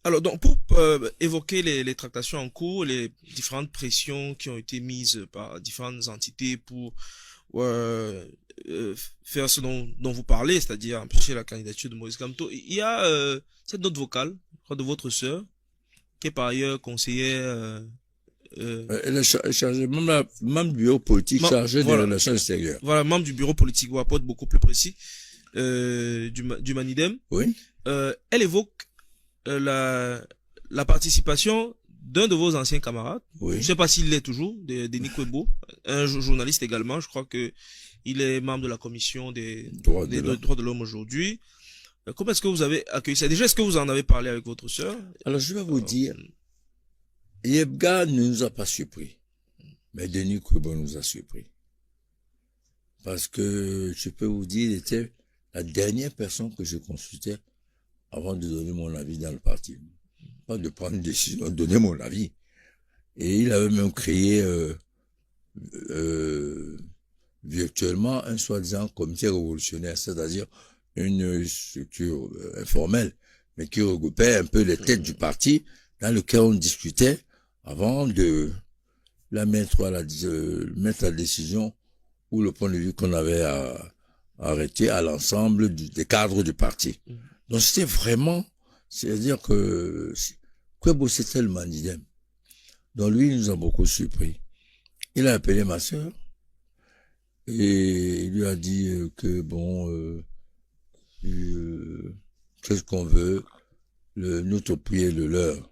Alors, donc, pour évoquer les tractations en cours, les différentes pressions qui ont été mises par différentes entités pour euh, faire ce dont vous parlez, c'est-à-dire empêcher la candidature de Maurice Kamto, il y a cette note vocale, je crois, de votre sœur, qui est par ailleurs conseillère, Elle est chargée, même du bureau politique chargé des voilà, relations extérieures. voilà, membre du bureau politique, ou apporte beaucoup plus précis, du Manidem. Oui. Elle évoque la participation d'un de vos anciens camarades. Je ne Oui. sais pas s'il l'est toujours, Denis Kwebo, un journaliste également. Je crois que il est membre de la commission des droits de l'homme aujourd'hui. Comment est-ce que vous avez accueilli ça? Déjà, est-ce que vous en avez parlé avec votre sœur? Alors, je vais vous dire, Yebga ne nous a pas surpris, mais Denis Kwebo nous a surpris. Parce que, je peux vous dire, il était la dernière personne que je consultais avant de donner mon avis dans le parti. Pas de prendre une décision, de donner mon avis. Et il avait même créé virtuellement un soi-disant comité révolutionnaire, c'est-à-dire une structure informelle, mais qui regroupait un peu les têtes du parti, dans lequel on discutait avant de la mettre à la décision ou le point de vue qu'on avait arrêté à l'ensemble des cadres du parti. Donc c'était vraiment, c'est-à-dire que Kwebo c'était le Manidem. Donc lui, il nous a beaucoup surpris. Il a appelé ma sœur et il lui a dit que bon, qu'est-ce qu'on veut, notre prière le leur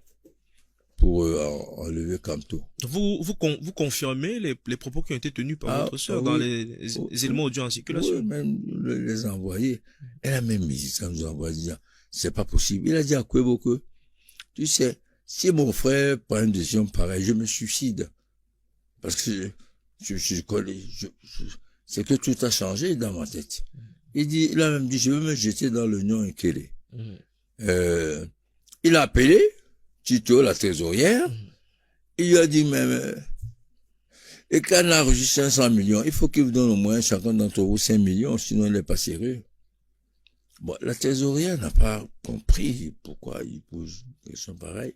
pour enlever Kamto. Vous confirmez les propos qui ont été tenus par votre sœur dans les éléments audio en circulation? Oui, même les envoyer. Elle a même mis ça, nous a envoyé disant, c'est pas possible. Il a dit à Kwebo que, tu sais, si mon frère prend une décision pareille, je me suicide. Parce que c'est que tout a changé dans ma tête. Il a même dit, je veux me jeter dans l'oignon Nkele. Il a appelé Tito, la trésorière. Il lui a dit, même, et quand on a reçu 500 millions, il faut qu'il vous donne au moins chacun d'entre vous 5 millions, sinon il n'est pas sérieux. Bon, la trésorière n'a pas compris pourquoi il pose une question pareille.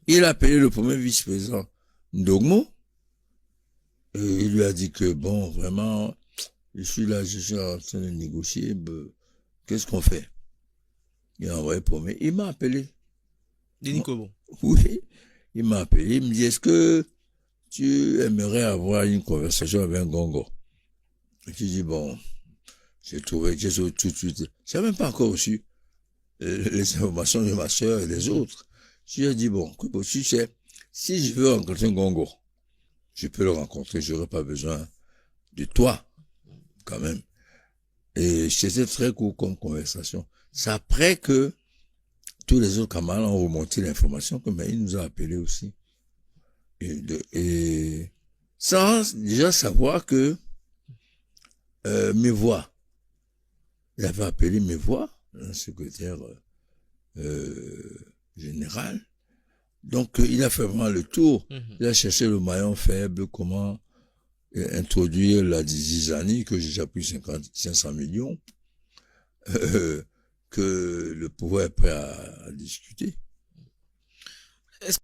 Il a appelé le premier vice-président Ndogmo. Et il lui a dit que, bon, vraiment, je suis en train de négocier, qu'est-ce qu'on fait? Il a envoyé pour moi. Il m'a appelé. Denis Kwebo. Oui, il m'a appelé. Il me dit, est-ce que tu aimerais avoir une conversation avec un Gongo? Et je dis, bon, j'ai trouvé que tout de suite. Je n'ai même pas encore reçu les informations de ma soeur et des autres. Je lui ai dit, bon, tu sais, si je veux rencontrer un Gongo, je peux le rencontrer, je n'aurai pas besoin de toi, quand même. Et c'était très court comme conversation. C'est après que tous les autres camarades ont remonté l'information que mais il nous a appelé aussi. Et sans déjà savoir que mes voix, il avait appelé mes voix, un secrétaire général. Donc il a fait vraiment le tour. Il a cherché le maillon faible, comment introduire la Zizani, que j'ai déjà pris 500 millions, que le pouvoir est prêt à discuter.